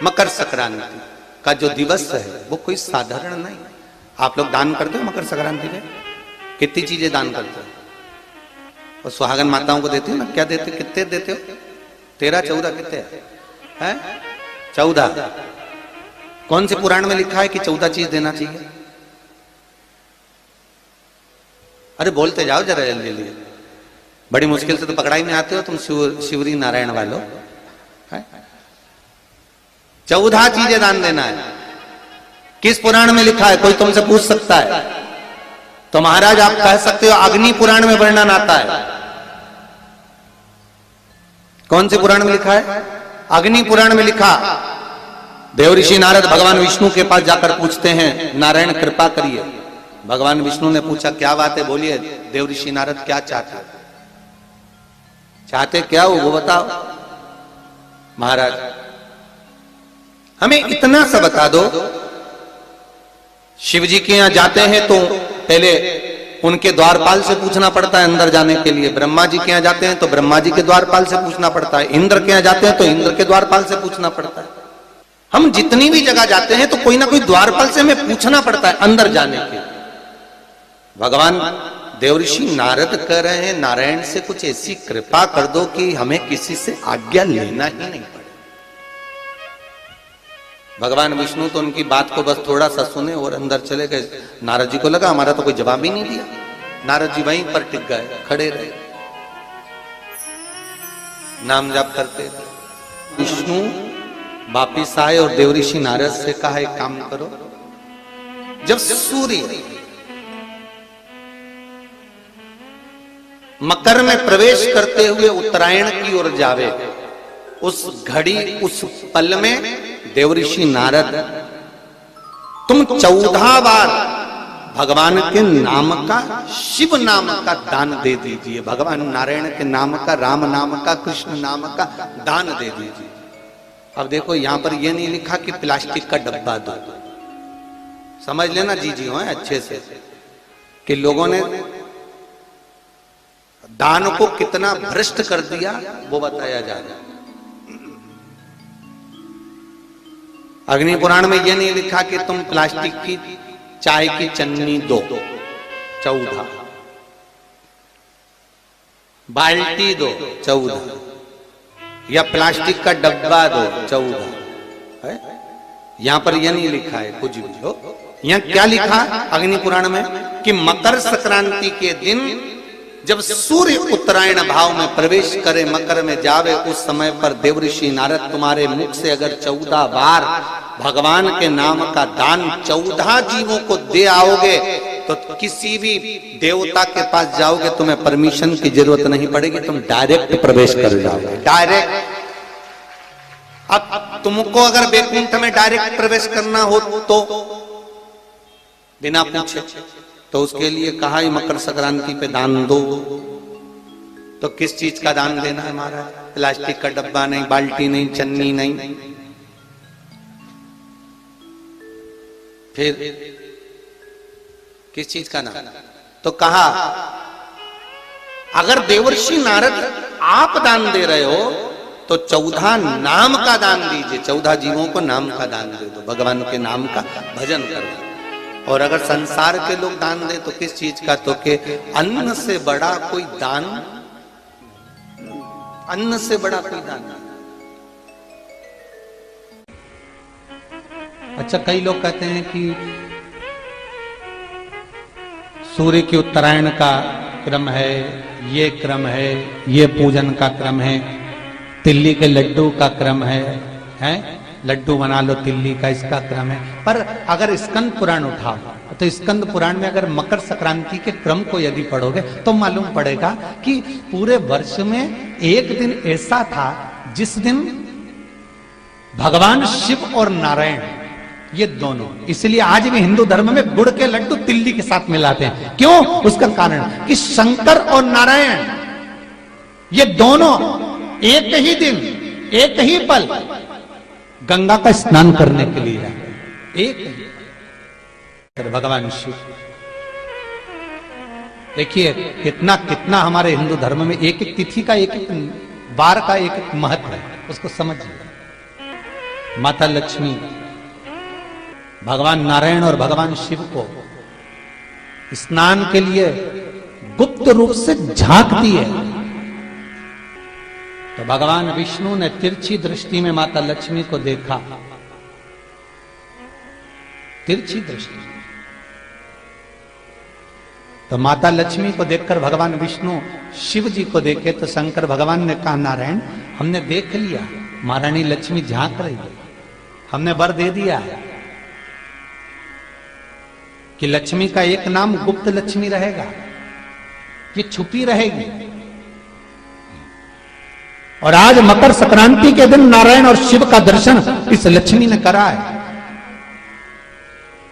मकर संक्रांति का जो दिवस है वो कोई साधारण नहीं। आप लोग दान करते हो मकर संक्रांति में? कितनी चीजें दान करते हो? और सुहागन माताओं को देते हो ना? क्या देते, कितने देते हो? 13 14 कितने हैं? 14। कौन से पुराण में लिखा है कि 14 चीज देना चाहिए? अरे बोलते जाओ जरा जल्दी जल्दी, बड़ी मुश्किल से तो पकड़ाई में आते हो तुम शिवरी नारायण वालों। 14 चीजें दान देना है। किस पुराण में लिखा है? कोई तुमसे पूछ सकता है तो महाराज आप कह सकते हो अग्नि पुराण में वर्णन आता है। कौन से पुराण में लिखा है? अग्नि पुराण में लिखा। देव ऋषि नारद भगवान विष्णु के पास जाकर पूछते हैं, नारायण कृपा करिए। भगवान विष्णु ने पूछा क्या बात है, बोलिए। देव ऋषि नारद क्या चाहते, चाहते क्या हो वो बताओ। महाराज हमें इतना सा बता दो, शिव जी के यहां जाते हैं तो पहले उनके द्वारपाल से पूछना पड़ता है अंदर जाने के लिए। ब्रह्मा जी के यहां जाते हैं तो ब्रह्मा जी के द्वारपाल से पूछना पड़ता है। इंद्र के यहां जाते हैं तो इंद्र के द्वारपाल से पूछना पड़ता है। हम जितनी भी जगह जाते हैं तो कोई ना कोई द्वारपाल से हमें पूछना पड़ता है अंदर जाने के। भगवान देवऋषि नारद कह रहे हैं नारायण से कुछ ऐसी कृपा कर दो कि हमें किसी से आज्ञा लेना ही नहीं पड़े। भगवान विष्णु तो उनकी बात को बस थोड़ा सा सुने और अंदर चले गए। नारद जी को लगा हमारा तो कोई जवाब ही नहीं दिया। नारद जी वहीं पर टिक गए, खड़े रहे, नाम जाप करते रहे। विष्णु वापिस आए और देवऋषि नारद से कहा एक काम करो, जब सूर्य मकर में प्रवेश करते हुए उत्तरायण की ओर जावे, उस घड़ी उस पल में देवऋषि नारद तुम 14 बार भगवान के नाम का, शिव नाम का दान दे दीजिए। भगवान नारायण के नाम का, राम नाम का, कृष्ण नाम का दान दे दीजिए। अब देखो यहां पर यह नहीं लिखा कि प्लास्टिक का डब्बा दो। समझ लेना जी हो अच्छे से कि लोगों ने दान को कितना भ्रष्ट कर दिया वो बताया जा रहा है। अग्नि पुराण में यह नहीं लिखा कि तुम प्लास्टिक की चाय की चन्नी दो 14, बाल्टी दो 14, या प्लास्टिक का डब्बा दो 14 है। यहां पर यह नहीं लिखा है कुछ भी हो। यहां क्या लिखा अग्नि पुराण में कि मकर संक्रांति के दिन जब सूर्य उत्तरायण भाव में प्रवेश करे, मकर में जावे, उस समय पर देवऋषि नारद तुम्हारे मुख से अगर 14 बार भगवान के नाम का दान 14 जीवों को दे आओगे तो किसी भी देवता के पास जाओगे तुम्हें परमिशन की जरूरत नहीं पड़ेगी, तुम डायरेक्ट प्रवेश कर जाओगे। डायरेक्ट। अब तुमको अगर वैकुंठ में डायरेक्ट प्रवेश करना हो तो बिना पूछे, तो उसके लिए कहा ही मकर संक्रांति पे दान दो। तो किस चीज का दान देना है हमारा? प्लास्टिक का डब्बा नहीं, बाल्टी नहीं, चन्नी नहीं। फिर किस चीज का नाम? तो कहा अगर देवर्षि नारद आप दान दे रहे हो तो 14 नाम का दान दीजिए। 14 जीवों को नाम का दान दे दो, भगवान के नाम का भजन करो। और अगर संसार के लोग दान दें तो किस चीज का? तो के अन्न से बड़ा कोई दान, अन्न से बड़ा कोई दान। अच्छा, कई लोग कहते हैं कि सूर्य की उत्तरायण का क्रम है, ये क्रम है, ये पूजन का क्रम है, तिल्ली के लड्डू का क्रम है, लड्डू बना लो तिल्ली का, इसका क्रम है। पर अगर स्कंद पुराण उठाओ तो स्कंद पुराण में अगर मकर संक्रांति के क्रम को यदि पढ़ोगे तो मालूम पड़ेगा कि पूरे वर्ष में एक दिन ऐसा था जिस दिन भगवान शिव और नारायण ये दोनों, इसलिए आज भी हिंदू धर्म में गुड़ के लड्डू तिल्ली के साथ मिलाते हैं। क्यों? उसका कारण कि शंकर और नारायण ये दोनों एक ही दिन, एक ही पल गंगा का स्नान करने के लिए जाते। एक भगवान शिव, देखिए कितना कितना हमारे हिंदू धर्म में एक एक तिथि का, एक एक बार का एक एक महत्व है, उसको समझिए। माता लक्ष्मी भगवान नारायण और भगवान शिव को स्नान के लिए गुप्त रूप से झांकती है। तो भगवान विष्णु ने तिरछी दृष्टि में माता लक्ष्मी को देखा, तिरछी दृष्टि। तो माता लक्ष्मी को देखकर भगवान विष्णु शिव जी को देखे तो शंकर भगवान ने कहा, नारायण हमने देख लिया, महारानी लक्ष्मी झांक रही है, हमने वर दे दिया है कि लक्ष्मी का एक नाम गुप्त लक्ष्मी रहेगा, ये छुपी रहेगी। और आज मकर संक्रांति के दिन नारायण और शिव का दर्शन इस लक्ष्मी ने करा है।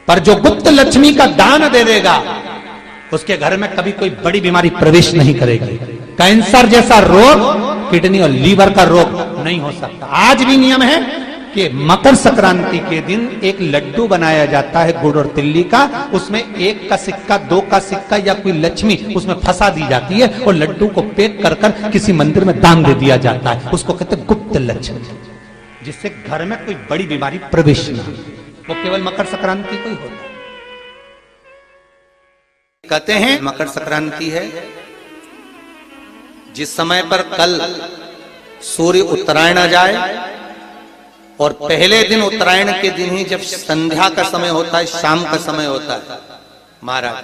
पर जो गुप्त लक्ष्मी का दान दे देगा उसके घर में कभी कोई बड़ी बीमारी प्रवेश नहीं करेगी। कैंसर जैसा रोग, किडनी और लीवर का रोग नहीं हो सकता। आज भी नियम है कि मकर संक्रांति के दिन एक लड्डू बनाया जाता है गुड़ और तिल्ली का, उसमें 1 का सिक्का, 2 का सिक्का या कोई लक्ष्मी उसमें फंसा दी जाती है और लड्डू को पैक कर कर किसी मंदिर में दान दे दिया जाता है। उसको कहते हैं गुप्त लक्ष्मी, जिससे घर में कोई बड़ी बीमारी प्रवेश न हो। वो केवल मकर संक्रांति को ही होता है। कहते हैं मकर संक्रांति है जिस समय पर कल सूर्य उत्तरायण आ जाए और पहले दिन उत्तरायण के दिन ही जब संध्या का समय होता है, शाम का समय होता है, महाराज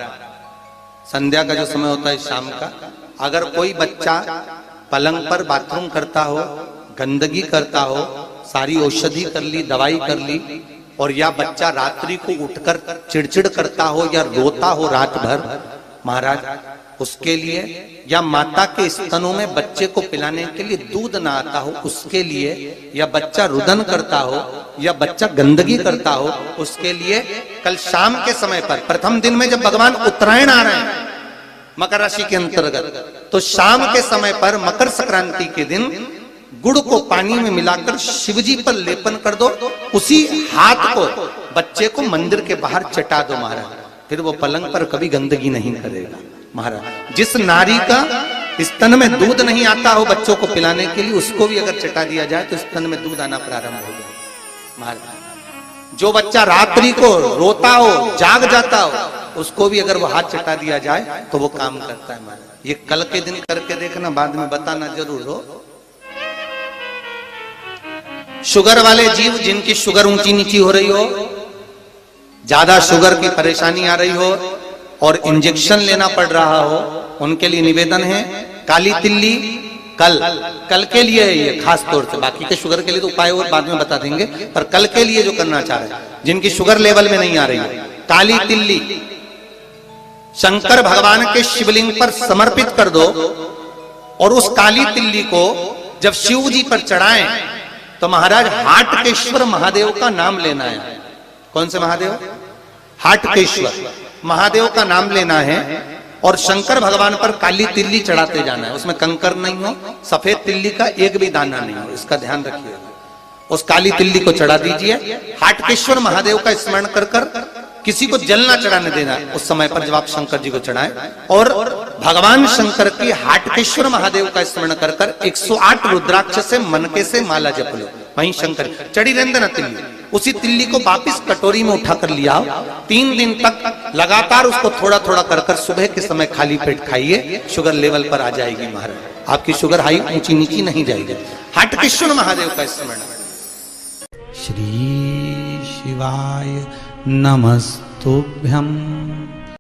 संध्या का जो समय होता है शाम का, अगर कोई बच्चा पलंग पर बाथरूम करता हो, गंदगी करता हो, सारी औषधि कर ली, दवाई कर ली, और या बच्चा रात्रि को उठकर चिड़चिड़ करता हो या रोता हो रात भर, महाराज उसके लिए, या माता के स्तनों में बच्चे को पिलाने के लिए दूध ना आता हो उसके लिए, या बच्चा रुदन करता हो या बच्चा गंदगी करता हो उसके लिए, कल शाम के समय पर प्रथम दिन में जब भगवान उत्तरायण आ रहे हैं मकर राशि के अंतर्गत, तो शाम के समय पर मकर संक्रांति के दिन गुड़ को पानी में मिलाकर शिवजी पर लेपन कर दो, उसी हाथ को बच्चे को मंदिर के बाहर चटा दो महाराज, फिर वो पलंग पर कभी गंदगी नहीं करेगा। महाराज जिस नारी का स्तन में दूध नहीं आता हो बच्चों को पिलाने के लिए, उसको भी अगर चटा दिया जाए तो स्तन में दूध आना प्रारंभ हो जाए। महाराज जो बच्चा रात्रि को रोता हो, जाग जाता हो, उसको भी अगर वो हाथ चटा दिया जाए तो वो काम करता है। महाराज ये कल के दिन करके देखना, बाद में बताना जरूर हो। शुगर वाले जीव जिनकी शुगर ऊंची नीची हो रही हो, ज्यादा शुगर की परेशानी आ रही हो और इंजेक्शन लेना पड़ रहा हो, उनके लिए निवेदन है काली तिल्ली कल के लिए है ये खास तौर से, बाकी के शुगर के लिए तो उपाय और बाद में बता देंगे, पर कल के लिए जो करना चाह रहे हैं जिनकी शुगर लेवल में नहीं आ रही है, काली तिल्ली शंकर भगवान के शिवलिंग पर समर्पित कर दो और उस काली तिल्ली को जब शिव जी पर चढ़ाएं तो महाराज हाटकेश्वर महादेव का नाम लेना है। कौन से महादेव? हाटकेश्वर महादेव का नाम लेना है और शंकर भगवान पर काली तिल्ली चढ़ाते जाना है। उसमें कंकर नहीं हो, सफेद तिल्ली का एक भी दाना नहीं हो, इसका ध्यान रखिए। उस काली तिल्ली को चढ़ा दीजिए, हाटकेश्वर महादेव का स्मरण कर कर, किसी को जल ना चढ़ाने देना उस समय पर जब आप शंकर जी को चढ़ाएं, और भगवान शंकर की हाटकेश्वर महादेव का स्मरण कर कर 108 रुद्राक्ष से मनके से माला जप लो। वहीं शंकर चढ़ी रहने देना तिल्ली, उसी तिल्ली को वापिस कटोरी में उठाकर लिया, 3 दिन तक लगातार उसको थोड़ा थोड़ा कर कर सुबह के समय खाली पेट खाइए, शुगर लेवल पर आ जाएगी महाराज, आपकी शुगर हाई ऊंची नीची नहीं जाएगी। हाटकेश्वर महादेव का स्मरण। श्री शिवाय नमस्तुभ्यम्।